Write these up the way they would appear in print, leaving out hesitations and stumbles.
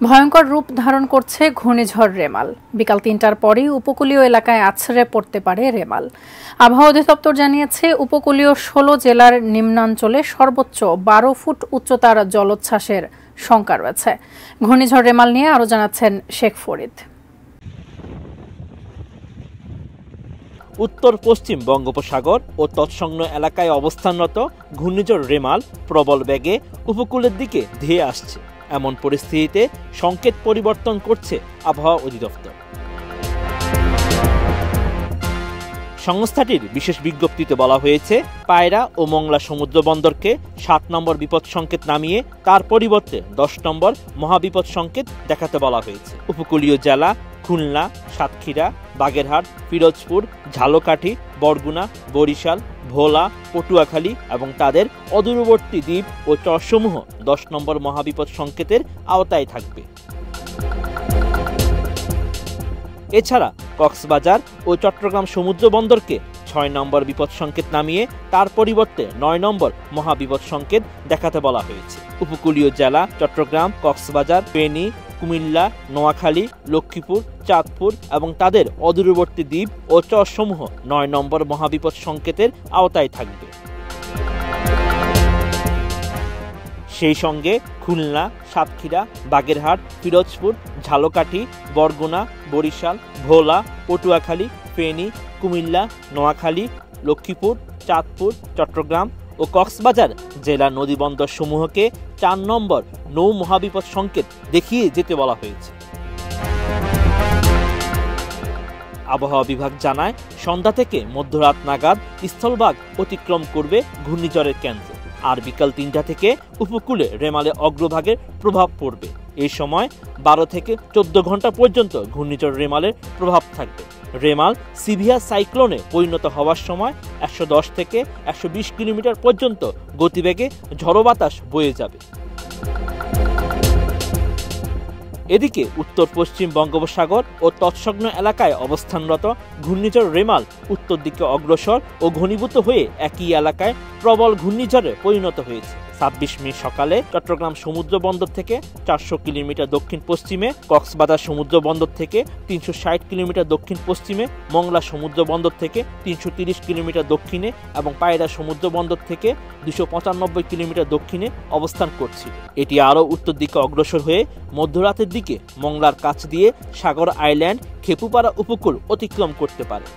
ভয়ঙ্কর রূপ ধারণ করছে ঘূর্ণিঝড় রেমাল। বিকাল ৩টার পরেই উপকূলীয় এলাকায় আছড়ে পড়তে পারে রেমাল। আবহাওয়া অধিদপ্তর জানিয়েছে, উপকূলীয় ১৬ জেলার নিম্নাঞ্চলে সর্বোচ্চ ১২ ফুট উচ্চতার জলোচ্ছ্বাসের শঙ্কা রয়েছে। ঘূর্ণিঝড় রেমাল নিয়ে আরও জানাচ্ছেন শেখ ফরিদ। উত্তর পশ্চিম বঙ্গোপসাগর ও তৎসংলগ্ন এলাকায় অবস্থানরত ঘূর্ণিঝড় রেমাল প্রবল বেগে উপকূলের দিকে ধেয়ে আসছে। এমন পরিস্থিতিতে সংকেত পরিবর্তন করছে আবহাওয়া অধিদপ্তর। সংস্থাটির বিশেষ বিজ্ঞপ্তিতে বলা হয়েছে, পায়রা ও মংলা সমুদ্র বন্দরকে ৭ নম্বর বিপদ সংকেত নামিয়ে তার পরিবর্তে ১০ নম্বর মহাবিপদ সংকেত দেখাতে বলা হয়েছে। উপকূলীয় জেলা খুলনা, সাতক্ষীরা, বাগেরহাট, পিরোজপুর, ঝালকাঠি, বরগুনা, বরিশাল, ভোলা, পটুয়াখালী এবং তাদের অদূরবর্তী দ্বীপ ও চরসমূহ ১০ নম্বর মহাবিপদ সংকেতের আওতায় থাকবে। এছাড়া কক্সবাজার ও চট্টগ্রাম সমুদ্র বন্দরকে ৬ নম্বর বিপদ সংকেত নামিয়ে তার পরিবর্তে ৯ নম্বর মহাবিপদ সংকেত দেখাতে বলা হয়েছে। উপকূলীয় জেলা চট্টগ্রাম, কক্সবাজার, ফেনী, কুমিল্লা, নোয়াখালী, লক্ষ্মীপুর, চাঁদপুর এবং তাদের অদূরবর্তী দ্বীপ ও চরসমূহ ৯ নম্বর মহাবিপদ সংকেতের আওতায় থাকবে। সেই সঙ্গে খুলনা, সাতক্ষীরা, বাগেরহাট, পিরোজপুর, ঝালকাঠি, বরগুনা, বরিশাল, ভোলা, পটুয়াখালী, ফেনী, কুমিল্লা, নোয়াখালী, লক্ষ্মীপুর, চাঁদপুর, চট্টগ্রাম ও কক্সবাজার জেলা নদীবন্দর সমূহকে ৪ নম্বর নৌ মহাবিপদ সংকেত দেখিয়ে যেতে বলা হয়েছে। আবহাওয়া বিভাগ জানায়, সন্ধ্যা থেকে মধ্যরাত নাগাদ স্থলভাগ অতিক্রম করবে ঘূর্ণিঝড়ের কেন্দ্র। আর বিকাল ৩টা থেকে উপকূলে রেমালে অগ্রভাগের প্রভাব পড়বে। এই সময় ১২ থেকে ১৪ ঘন্টা পর্যন্ত ঘূর্ণিঝড় রেমালের প্রভাব থাকবে। রেমাল সিভিয়ার সাইক্লোনে পরিণত হওয়ার সময় ১১০ থেকে ১২০ কিলোমিটার পর্যন্ত গতিবেগে ঝড়ো বাতাস বয়ে যাবে। এদিকে উত্তর পশ্চিম বঙ্গোপসাগর ও তৎসংলগ্ন এলাকায় অবস্থানরত ঘূর্ণিঝড় রেমাল উত্তর দিকে অগ্রসর ও ঘনীভূত হয়ে একই এলাকায় প্রবল ঘূর্ণিঝড়ে পরিণত হয়েছে। ২৬ মে সকালে চট্টগ্রাম সমুদ্র বন্দর থেকে ৪০০ কিলোমিটার দক্ষিণ পশ্চিমে, কক্সবাজার সমুদ্র বন্দর থেকে ৩৬০ কিলোমিটার দক্ষিণ পশ্চিমে, মংলা সমুদ্র বন্দর থেকে ৩৩০ কিলোমিটার দক্ষিণে এবং পায়রা সমুদ্র বন্দর থেকে ২৯৫ কিলোমিটার দক্ষিণে অবস্থান করছিল। এটি আরও উত্তর দিকে অগ্রসর হয়ে মধ্যরাতের দিকে মংলার কাছ দিয়ে সাগর আইল্যান্ড, খেপুপাড়া উপকূল অতিক্রম করতে পারে।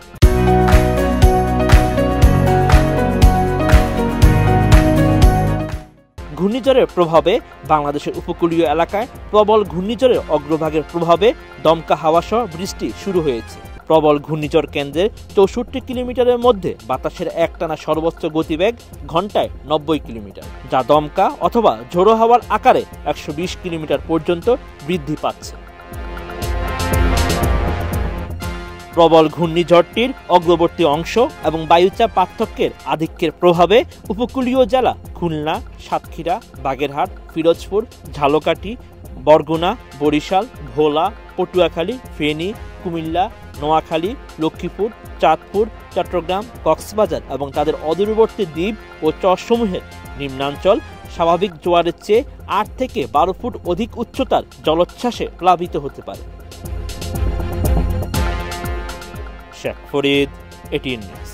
ঘূর্ণিঝড়ের প্রভাবে বাংলাদেশের উপকূলীয় এলাকায় প্রবল ঘূর্ণিঝড়ের অগ্রভাগের প্রভাবে দমকা হাওয়া সহ বৃষ্টি শুরু হয়েছে। প্রবল ঘূর্ণিঝড় কেন্দ্রের ৬৪ কিলোমিটারের মধ্যে বাতাসের একটানা সর্বোচ্চ গতিবেগ ঘন্টায় ৯০ কিলোমিটার, যা দমকা অথবা ঝোড়ো হাওয়ার আকারে ১২০ কিলোমিটার পর্যন্ত বৃদ্ধি পাচ্ছে। প্রবল ঘূর্ণিঝড়টির অগ্রবর্তী অংশ এবং বায়ুচাপ পার্থক্যের আধিক্যের প্রভাবে উপকূলীয় জেলা খুলনা, সাতক্ষীরা, বাগেরহাট, পিরোজপুর, ঝালকাঠি, বরগুনা, বরিশাল, ভোলা, পটুয়াখালী, ফেনী, কুমিল্লা, নোয়াখালী, লক্ষ্মীপুর, চাঁদপুর, চট্টগ্রাম, কক্সবাজার এবং তাদের অদূরবর্তী দ্বীপ ও চরসমূহের নিম্নাঞ্চল স্বাভাবিক জোয়ারের চেয়ে ৮ থেকে ১২ ফুট অধিক উচ্চতার জলোচ্ছ্বাসে প্লাবিত হতে পারে। Sheikh Farid, ATN news.